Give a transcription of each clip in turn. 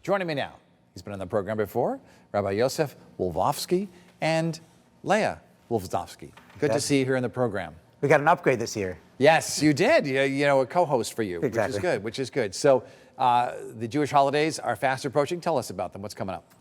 Joining me now, he's been on the program before, Rabbi Yosef Wolfowski and Leah Wolfowski. Good to see you here in the program. We got an upgrade this year. Yes, you did. You know, a co-host for you, Exactly. which is good. So the Jewish holidays are fast approaching. Tell us about them. What's coming up?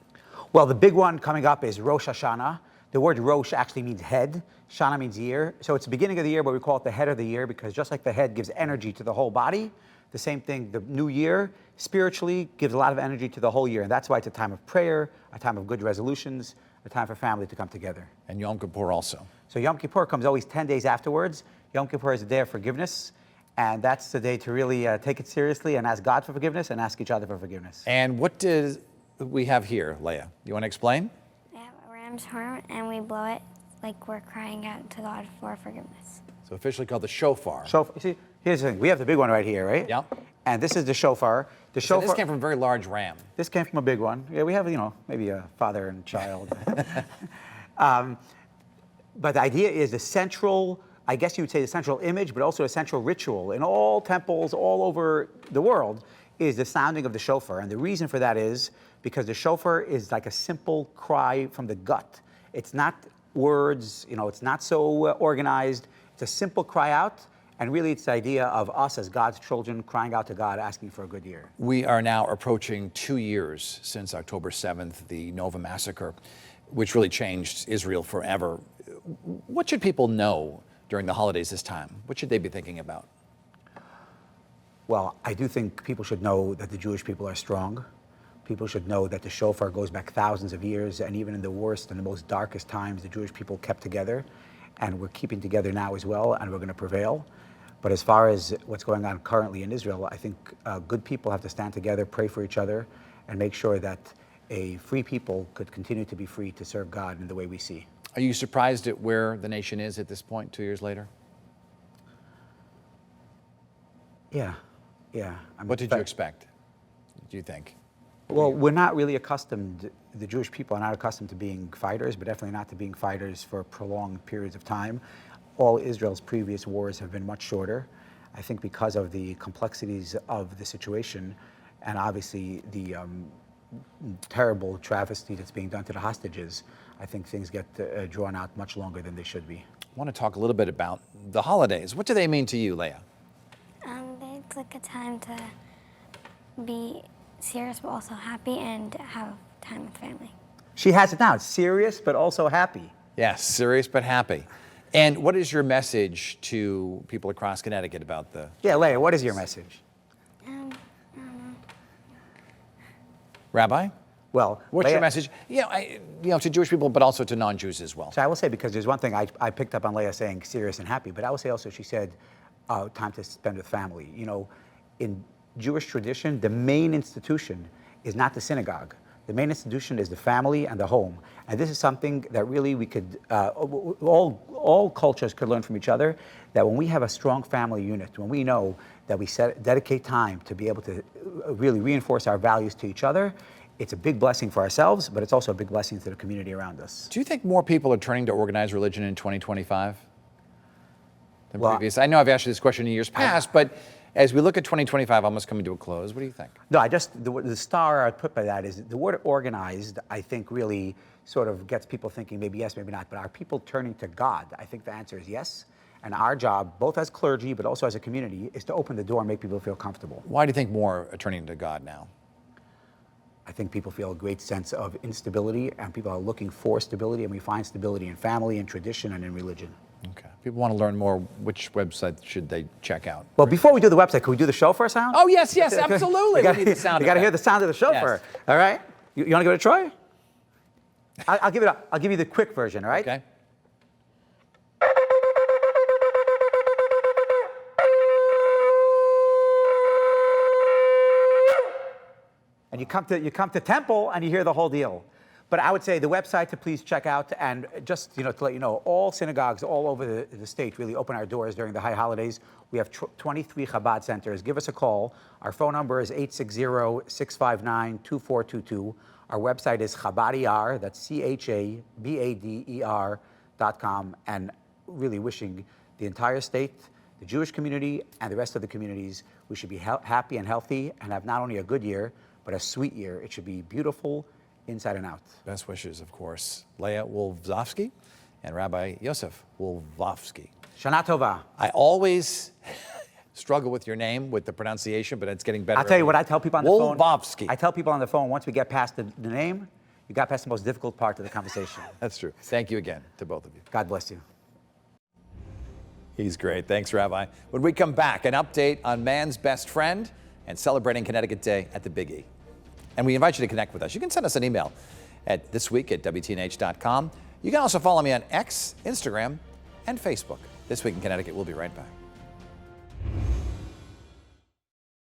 Well, the big one coming up is Rosh Hashanah. The word Rosh actually means head. Shana means year. So it's the beginning of the year, but we call it the head of the year because just like the head gives energy to the whole body, the same thing, the new year spiritually gives a lot of energy to the whole year. And that's why it's a time of prayer, a time of good resolutions, a time for family to come together. And Yom Kippur also. So Yom Kippur comes always 10 days afterwards. Yom Kippur is a day of forgiveness. And that's the day to really take it seriously and ask God for forgiveness and ask each other for forgiveness. And what do we have here, Leah? You want to explain? We have a ram's horn and we blow it like we're crying out to God for forgiveness. So officially called the shofar. Shofar. See, here's the thing. We have the big one right here, right? Yeah. And this is the shofar. The So shofar. this came from a very large ram. This came from a big one. Yeah, we have, maybe a father and child. But the idea is the central, I guess you would say the central image, but also a central ritual in all temples all over the world is the sounding of the shofar. And the reason for that is because the shofar is like a simple cry from the gut. It's not words, it's not so organized. It's a simple cry out. And really, it's the idea of us as God's children crying out to God, asking for a good year. We are now approaching 2 years since October 7th, the Nova massacre, which really changed Israel forever. What should people know during the holidays this time? What should they be thinking about? Well, I do think people should know that the Jewish people are strong. People should know that the shofar goes back thousands of years, and even in the worst and the most darkest times, the Jewish people kept together, and we're keeping together now as well, and we're going to prevail. But as far as what's going on currently in Israel, I think good people have to stand together, pray for each other, and make sure that a free people could continue to be free to serve God in the way we see. Are you surprised at where the nation is at this point, 2 years later? Yeah. What did you expect, do you think? Well, we're not really accustomed, the Jewish people are not accustomed to being fighters, but definitely not to being fighters for prolonged periods of time. All Israel's previous wars have been much shorter. I think because of the complexities of the situation and obviously the terrible travesty that's being done to the hostages, I think things get drawn out much longer than they should be. I want to talk a little bit about the holidays. What do they mean to you, Leah? It's like a time to be serious but also happy and have time with family. She has it now. It's serious but also happy. Yes, serious but happy. And what is your message to people across Connecticut about the... Yeah, Leah, what is your message? Rabbi? Well, What's Leah, your message? To Jewish people, but also to non-Jews as well. So I will say, because there's one thing I picked up on Leah saying serious and happy, but I will say also she said time to spend with family. In Jewish tradition, the main institution is not the synagogue. The main institution is the family and the home. And this is something that really we could, all cultures could learn from each other, that when we have a strong family unit, when we know that we dedicate time to be able to really reinforce our values to each other, it's a big blessing for ourselves, but it's also a big blessing to the community around us. Do you think more people are turning to organized religion in 2025 than Well, previous? I know I've asked you this question in years past, but as we look at 2025 almost coming to a close, what do you think? No, the star I'd put by that is the word organized, I think really sort of gets people thinking maybe yes, maybe not, but are people turning to God? I think the answer is yes. And our job, both as clergy, but also as a community, is to open the door and make people feel comfortable. Why do you think more are turning to God now? I think people feel a great sense of instability, and people are looking for stability, and we find stability in family, in tradition, and in religion. Okay. People want to learn more. Which website should they check out? Well, before we do the website, can we do the shofar sound? Oh, yes, absolutely. We need the sound You got to effect. hear the sound of the shofar. Yes. All right? You want to go to Troy? I'll give you the quick version, all right? Okay. And you come to temple and you hear the whole deal. But I would say the website to please check out, and just to let you know, all synagogues all over the state really open our doors during the high holidays. We have 23 Chabad centers. Give us a call. Our phone number is 860-659-2422. Our website is Chabadiyar, that's CHABADER.com, and really wishing the entire state, the Jewish community, and the rest of the communities, we should be happy and healthy and have not only a good year, but a sweet year. It should be beautiful inside and out. Best wishes, of course. Leah Wolfzofsky and Rabbi Yosef Wolfzofsky. Shana Tova. I always struggle with your name, with the pronunciation, but it's getting better. I'll tell you what I tell people on the phone. Wolfzofsky. I tell people on the phone, once we get past the name, you got past the most difficult part of the conversation. That's true. Thank you again to both of you. God bless you. He's great. Thanks, Rabbi. When we come back, an update on man's best friend and celebrating Connecticut Day at the Big E. And we invite you to connect with us. You can send us an email at thisweek@wtnh.com. You can also follow me on X, Instagram, and Facebook. This Week in Connecticut. We'll be right back.